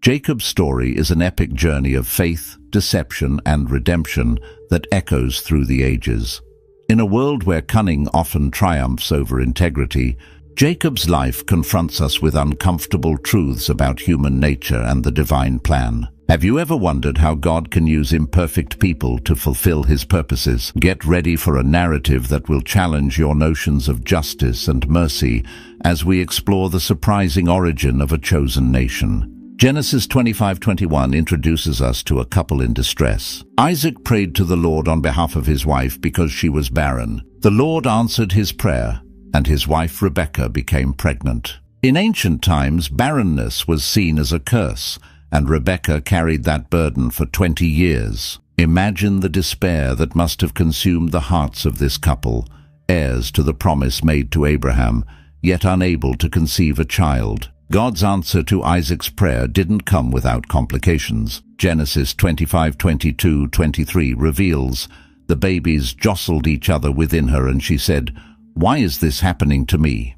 Jacob's story is an epic journey of faith, deception, and redemption that echoes through the ages. In a world where cunning often triumphs over integrity, Jacob's life confronts us with uncomfortable truths about human nature and the divine plan. Have you ever wondered how God can use imperfect people to fulfill His purposes? Get ready for a narrative that will challenge your notions of justice and mercy as we explore the surprising origin of a chosen nation. Genesis 25:21 introduces us to a couple in distress. Isaac prayed to the Lord on behalf of his wife because she was barren. The Lord answered his prayer, and his wife Rebekah became pregnant. In ancient times, barrenness was seen as a curse, and Rebekah carried that burden for 20 years. Imagine the despair that must have consumed the hearts of this couple, heirs to the promise made to Abraham, yet unable to conceive a child. God's answer to Isaac's prayer didn't come without complications. Genesis 25:22-23 reveals the babies jostled each other within her, and she said, "Why is this happening to me?"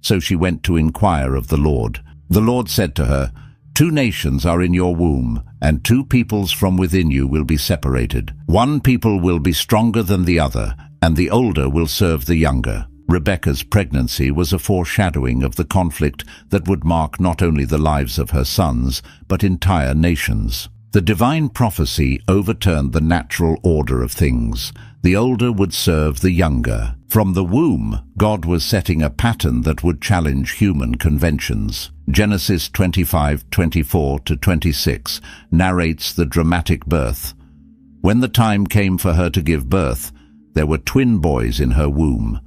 So she went to inquire of the Lord. The Lord said to her, "Two nations are in your womb, and two peoples from within you will be separated. One people will be stronger than the other, and the older will serve the younger." Rebekah's pregnancy was a foreshadowing of the conflict that would mark not only the lives of her sons, but entire nations. The divine prophecy overturned the natural order of things. The older would serve the younger. From the womb, God was setting a pattern that would challenge human conventions. Genesis 25:24-26 narrates the dramatic birth. When the time came for her to give birth, there were twin boys in her womb.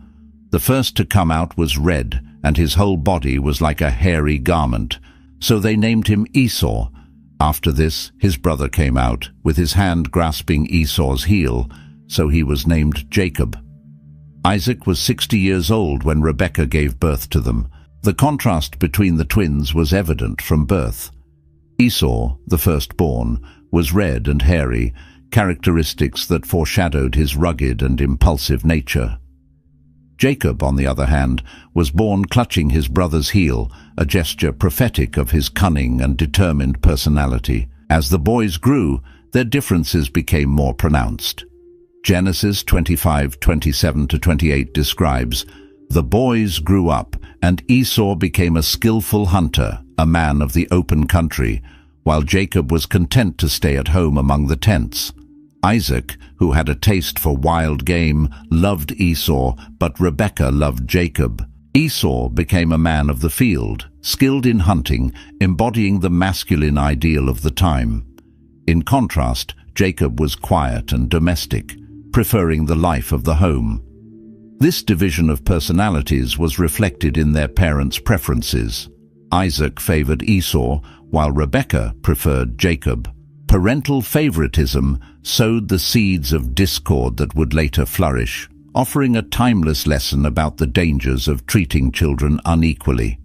The first to come out was red, and his whole body was like a hairy garment. So they named him Esau. After this, his brother came out, with his hand grasping Esau's heel, so he was named Jacob. Isaac was 60 years old when Rebekah gave birth to them. The contrast between the twins was evident from birth. Esau, the firstborn, was red and hairy, characteristics that foreshadowed his rugged and impulsive nature. Jacob, on the other hand, was born clutching his brother's heel, a gesture prophetic of his cunning and determined personality. As the boys grew, their differences became more pronounced. Genesis 25:27-28 describes, "The boys grew up, and Esau became a skillful hunter, a man of the open country, while Jacob was content to stay at home among the tents. Isaac, who had a taste for wild game, loved Esau, but Rebekah loved Jacob. Esau became a man of the field, skilled in hunting, embodying the masculine ideal of the time. In contrast, Jacob was quiet and domestic, preferring the life of the home. This division of personalities was reflected in their parents' preferences. Isaac favored Esau, while Rebekah preferred Jacob. Parental favoritism sowed the seeds of discord that would later flourish, offering a timeless lesson about the dangers of treating children unequally.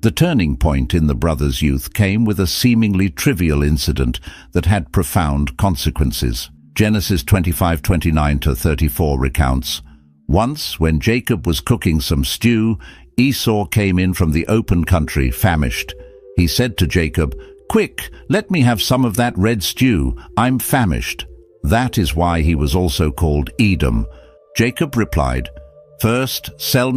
The turning point in the brothers' youth came with a seemingly trivial incident that had profound consequences. Genesis 25:29-34 recounts, "Once, when Jacob was cooking some stew, Esau came in from the open country, famished. He said to Jacob, 'Quick, let me have some of that red stew. I'm famished.' That is why he was also called Edom." Jacob replied, "First, sell me